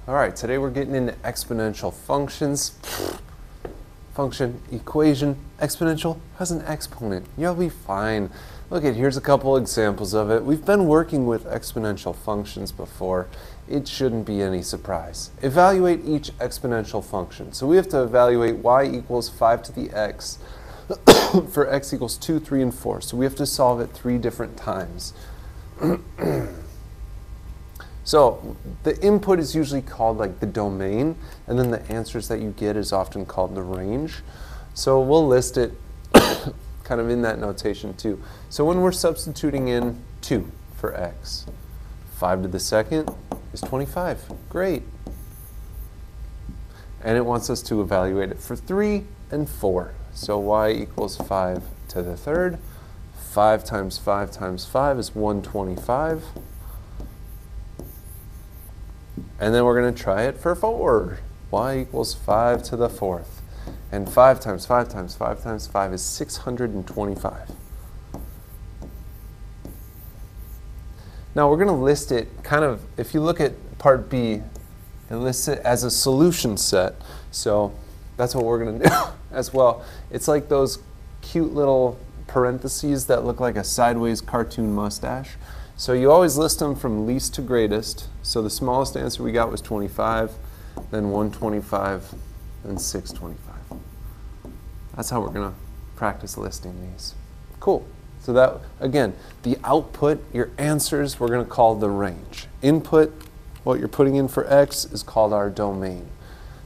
All right, today we're getting into exponential functions. Function, equation, exponential has an exponent. You'll be fine. Look at, here's a couple examples of it. We've been working with exponential functions before. It shouldn't be any surprise. Evaluate each exponential function. So we have to evaluate y equals 5 to the x for x equals 2, 3, and 4. So we have to solve it 3 different times. So the input is usually called like the domain, and then the answers that you get is often called the range. So we'll list it kind of in that notation too. So when we're substituting in 2 for x, 5 to the second is 25. Great. And it wants us to evaluate it for 3 and 4. So y equals 5 to the third. 5 times 5 times 5 is 125. And then we're going to try it for 4. Y equals 5 to the fourth. And 5 times 5 times 5 times 5 is 625. Now we're going to list it kind of, if you look at part B, it lists it as a solution set. So that's what we're going to do as well. It's like those cute little parentheses that look like a sideways cartoon mustache. So you always list them from least to greatest. So the smallest answer we got was 25, then 125, then 625. That's how we're going to practice listing these. Cool. So that, again, the output, your answers, we're going to call the range. Input, what you're putting in for x, is called our domain.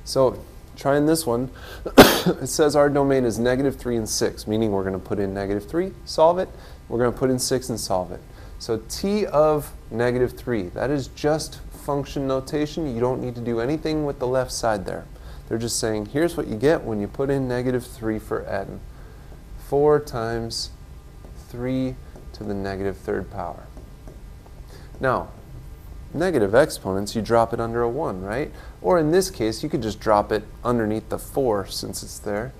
So trying this one, it says our domain is -3 and 6, meaning we're going to put in -3, solve it. We're going to put in 6 and solve it. So t of -3, that is just function notation. You don't need to do anything with the left side there. They're just saying, here's what you get when you put in -3 for n. 4 times 3 to the -3rd power. Now, negative exponents, you drop it under a 1, right? Or in this case, you could just drop it underneath the 4 since it's there.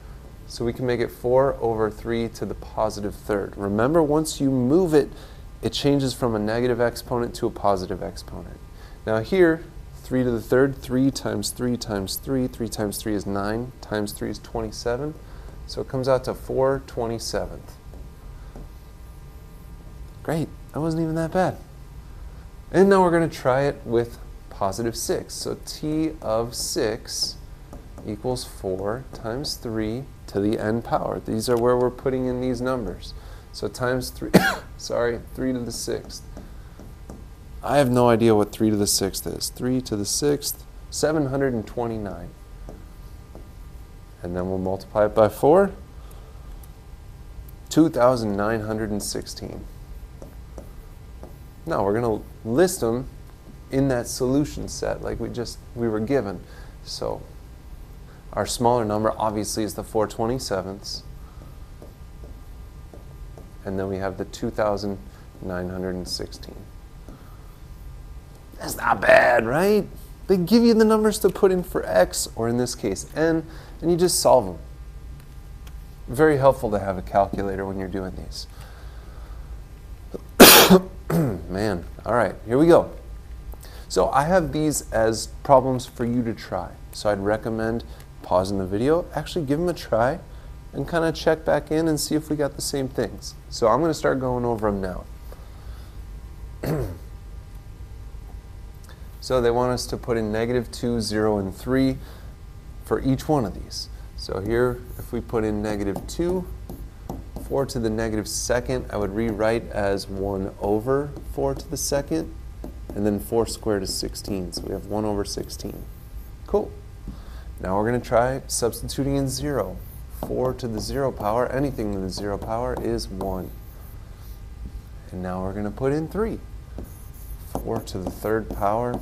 So we can make it 4 over 3 to the +3rd. Remember, once you move it, it changes from a negative exponent to a positive exponent. Now here, 3 to the third, 3 times 3 times 3, 3 times 3 is 9, times 3 is 27. So it comes out to 4/27. Great, that wasn't even that bad. And now we're going to try it with +6. So t of 6 equals 4 times 3 to the n power. These are where we're putting in these numbers. So times 3, sorry, 3 to the 6th. I have no idea what 3 to the 6th is. 3 to the 6th, 729. And then we'll multiply it by 4, 2,916. Now we're going to list them in that solution set like we were given. So our smaller number obviously is the 4/27ths. And then we have the 2,916. That's not bad, right? They give you the numbers to put in for x, or in this case n, and you just solve them. Very helpful to have a calculator when you're doing these. Man, all right, here we go. So I have these as problems for you to try. So I'd recommend pausing the video, actually give them a try, and kind of check back in and see if we got the same things. So I'm going to start going over them now. So they want us to put in -2, 0, and 3 for each one of these. So here, if we put in -2, 4 to the -2nd, I would rewrite as 1 over 4 to the 2nd, and then 4 squared is 16, so we have 1 over 16. Cool. Now we're going to try substituting in 0. 4 to the 0 power, anything to the 0 power is 1. And now we're going to put in 3. 4 to the 3rd power,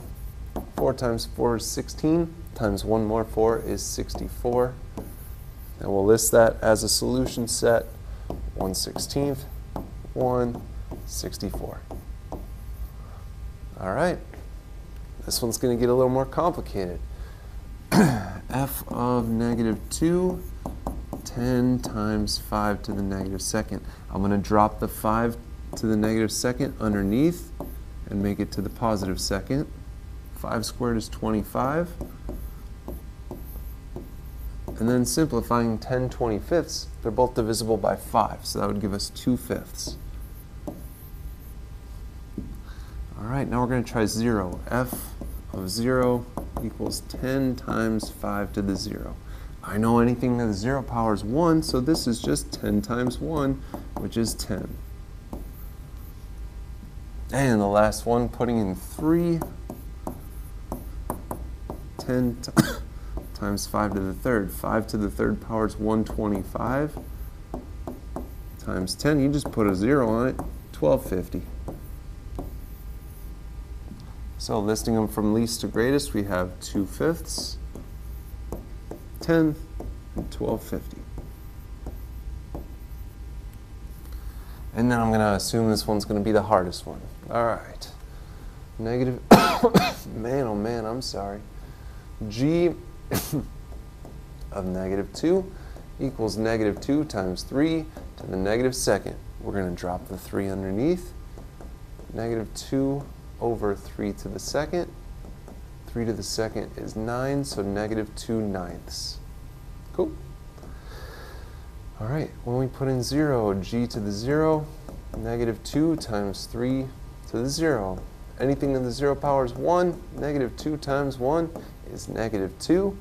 4 times 4 is 16, times 1 more 4 is 64. And we'll list that as a solution set, 1/16, 1/64. All right, this one's going to get a little more complicated. F of -2, 10 times 5 to the -2nd. I'm going to drop the 5 to the -2nd underneath and make it to the +2nd. 5 squared is 25. And then simplifying 10 25ths, they're both divisible by 5, so that would give us 2/5. All right, now we're going to try 0. F of 0 equals 10 times 5 to the 0. I know anything to the 0 power is 1, so this is just 10 times 1, which is 10. And the last one, putting in 3, 10 times 5 to the third. 5 to the third power is 125 times 10. You just put a 0 on it, 1250. So listing them from least to greatest, we have 2/5, 10th, and 1250. And then I'm going to assume this one's going to be the hardest one. All right. Negative, man, oh man, I'm sorry. G of -2 equals -2 times 3 to the -2nd. We're going to drop the 3 underneath. -2 over 3 to the 2nd. 3 to the 2nd is 9, so -2/9. Cool. All right, when we put in 0, g to the 0, -2 times 3 to the 0. Anything in the 0 power is 1. -2 times 1 is -2.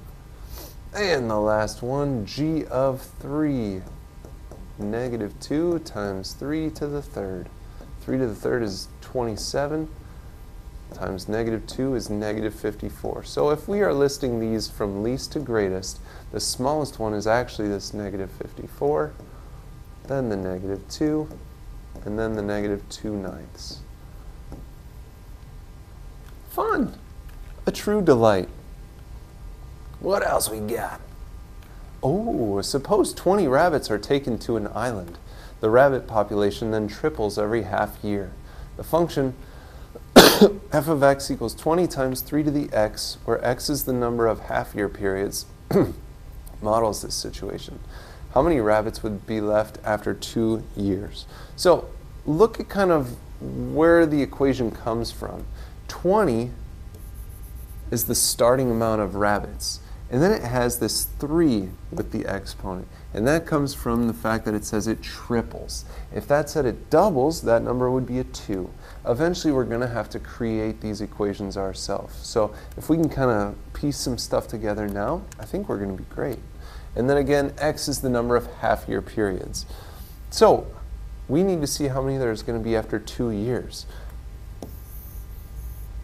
And the last one, g of 3. -2 times 3 to the 3rd. 3 to the 3rd is 27. Times -2 is -54. So if we are listing these from least to greatest, the smallest one is actually this -54, then the -2, and then the -2/9. Fun! A true delight. What else we got? Oh, suppose 20 rabbits are taken to an island. The rabbit population then triples every half year. The function f of x equals 20 times 3 to the x, where x is the number of half-year periods, models this situation. How many rabbits would be left after 2 years? So look at kind of where the equation comes from. 20 is the starting amount of rabbits. And then it has this 3 with the exponent. And that comes from the fact that it says it triples. If that said it doubles, that number would be a 2. Eventually, we're going to have to create these equations ourselves. So if we can kind of piece some stuff together now, I think we're going to be great. And then again, x is the number of half-year periods. So we need to see how many there's going to be after 2 years.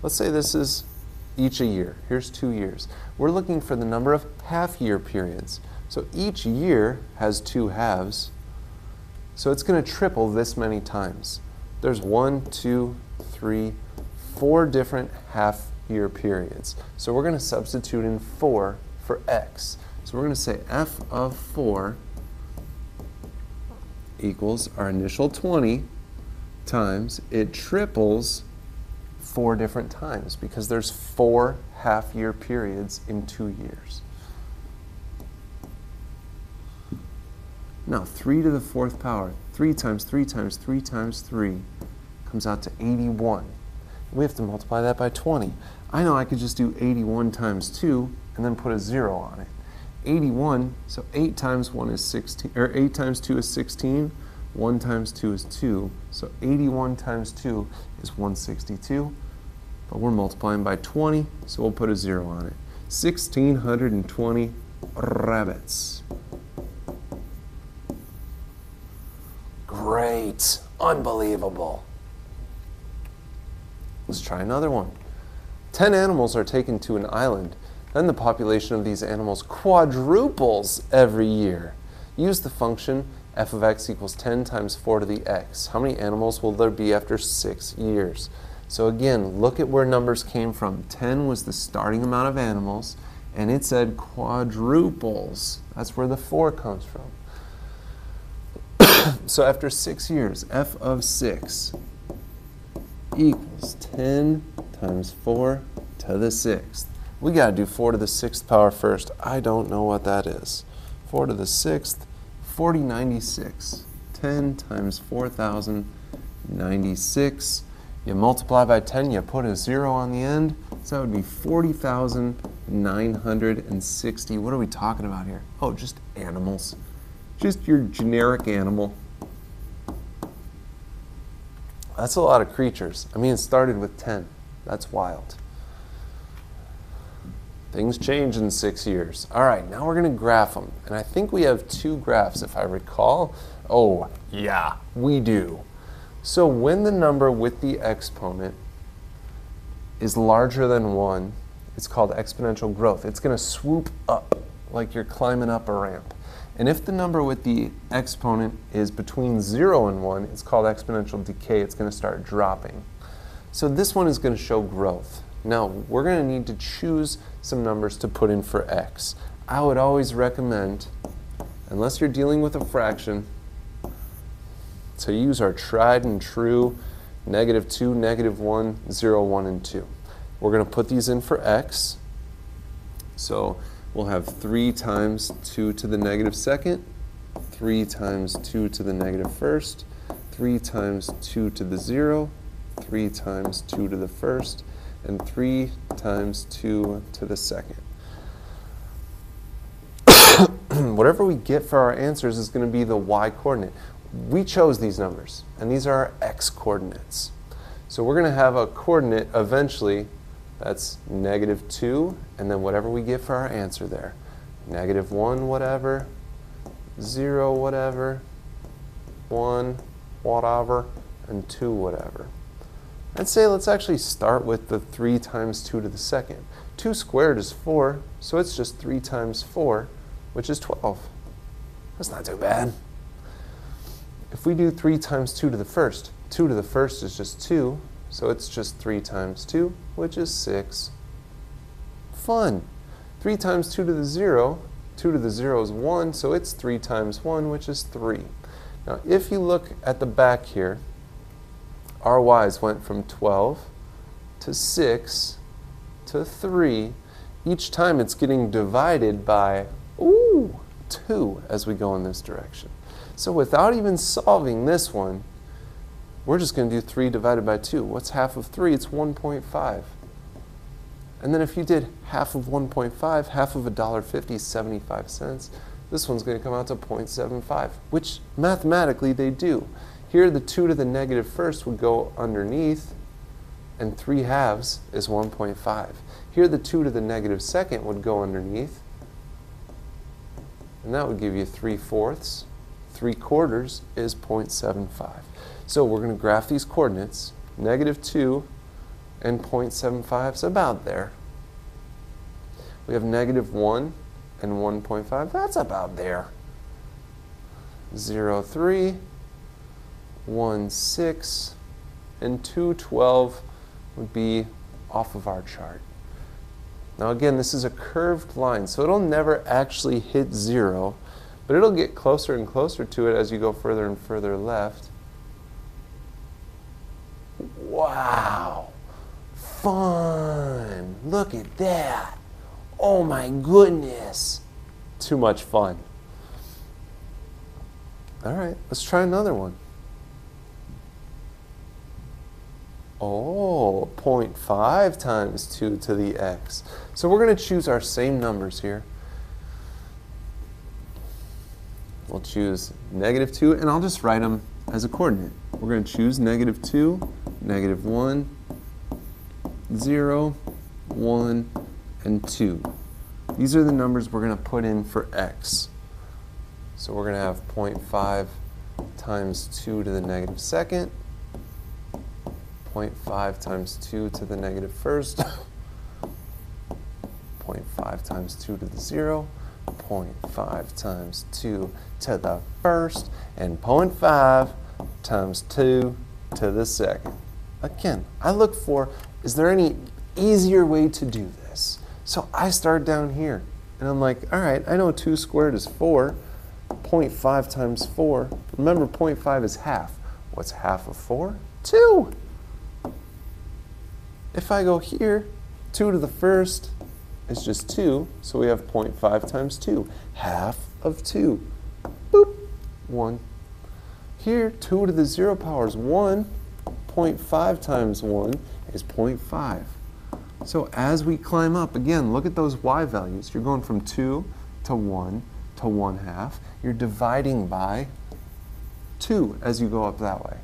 Let's say this is each a year. Here's 2 years. We're looking for the number of half-year periods. So each year has 2 halves. So it's going to triple this many times. There's 1, 2, 3, 4 different half-year periods. So we're going to substitute in 4 for x. So we're going to say f of 4 equals our initial 20 times, it triples 4 different times because there's 4 half-year periods in 2 years. Now 3 to the 4th power, 3 times 3 times 3 times 3 comes out to 81. We have to multiply that by 20. I know I could just do 81 times 2 and then put a 0 on it. 81, so 8 times 1 is 16, or 8 times 2 is 16, 1 times 2 is 2, so 81 times 2 is 162, but we're multiplying by 20, so we'll put a 0 on it. 1,620 rabbits. Great, unbelievable. Let's try another one. 10 animals are taken to an island. Then the population of these animals quadruples every year. Use the function f of x equals 10 times 4 to the x. How many animals will there be after 6 years? So again, look at where numbers came from. 10 was the starting amount of animals, and it said quadruples. That's where the 4 comes from. So after 6 years, f of 6 equals 10 times 4 to the 6th. We got to do 4 to the 6th power first. I don't know what that is. 4 to the 6th, 4096. 10 times 4,096. You multiply by 10, you put a 0 on the end, so that would be 40,960. What are we talking about here? Oh, just animals. Just your generic animal. That's a lot of creatures. I mean, it started with 10. That's wild. Things change in 6 years. All right, now we're going to graph them. And I think we have 2 graphs, if I recall. Oh, yeah, we do. So when the number with the exponent is larger than 1, it's called exponential growth. It's going to swoop up like you're climbing up a ramp. And if the number with the exponent is between 0 and 1, it's called exponential decay. It's going to start dropping. So this one is going to show growth. Now, we're going to need to choose some numbers to put in for x. I would always recommend, unless you're dealing with a fraction, to use our tried and true -2, -1, 0, 1, and 2. We're going to put these in for x. So we'll have 3 times 2 to the -2nd, 3 times 2 to the -1st, 3 times 2 to the 0, 3 times 2 to the 1st, and 3 times 2 to the 2nd. Whatever we get for our answers is going to be the y-coordinate. We chose these numbers, and these are our x-coordinates. So we're going to have a coordinate eventually that's -2, and then whatever we get for our answer there. -1 whatever, 0 whatever, 1 whatever, and 2 whatever. I'd say let's actually start with the 3 times 2 to the 2nd. 2 squared is 4, so it's just 3 times 4, which is 12. That's not too bad. If we do 3 times 2 to the 1st, 2 to the 1st is just 2, so it's just 3 times 2, which is 6. Fun. 3 times 2 to the 0, 2 to the 0 is 1, so it's 3 times 1, which is 3. Now, if you look at the back here, our y's went from 12 to 6 to 3. Each time it's getting divided by 2 as we go in this direction. So without even solving this one, we're just going to do 3 divided by 2. What's half of 3? It's 1.5. And then if you did half of 1.5, half of $1.50 is 75 cents. This one's going to come out to 0.75, which mathematically they do. Here the 2 to the -1st would go underneath, and 3 halves is 1.5. Here the 2 to the -2nd would go underneath, and that would give you 3/4. 3/4 is 0.75. So we're going to graph these coordinates. -2 and 0.75 is about there. We have -1 and 1.5. That's about there. 0, 3, 1, 6, and 2, 12 would be off of our chart. Now again, this is a curved line, so it'll never actually hit 0, but it'll get closer and closer to it as you go further and further left. Wow! Fun! Look at that! Oh my goodness! Too much fun. All right, let's try another one. Oh, 0.5 times 2 to the x. So we're going to choose our same numbers here. We'll choose -2, and I'll just write them as a coordinate. We're going to choose -2, -1, 0, 1, and 2. These are the numbers we're going to put in for x. So we're going to have 0.5 times 2 to the -2nd, 0.5 times 2 to the -1st, 0.5 times 2 to the 0, 0.5 times 2 to the 1st, and 0.5 times 2 to the 2nd. Again, I look for, is there any easier way to do this? So I start down here, and I'm like, all right, I know 2 squared is 4. 0.5 times 4. Remember, 0.5 is half. What's half of 4? 2. If I go here, 2 to the 1st is just 2, so we have 0.5 times 2. Half of 2. Boop. 1. Here, 2 to the 0 power is 1. 0.5 times 1 is 0.5. So as we climb up, again, look at those y values. You're going from 2 to 1 to 1/2. You're dividing by 2 as you go up that way.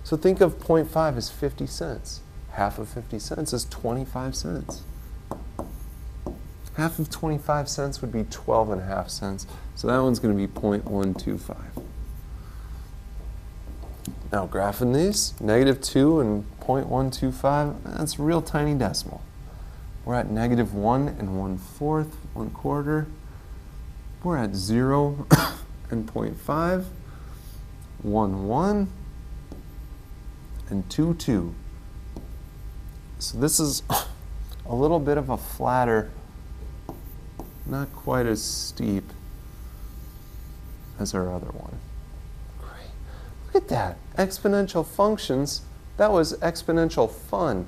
So think of 0.5 as 50 cents. Half of 50 cents is 25 cents. Half of 25 cents would be 12.5 cents. So that one's going to be 0.125. Now graphing these, -2 and 0.125, that's a real tiny decimal. We're at -1 1/4, 1/4. We're at 0 and 0.5, 1 and 2. So this is a little bit of a flatter, not quite as steep as our other one. Great. Look at that. Exponential functions. That was exponential fun.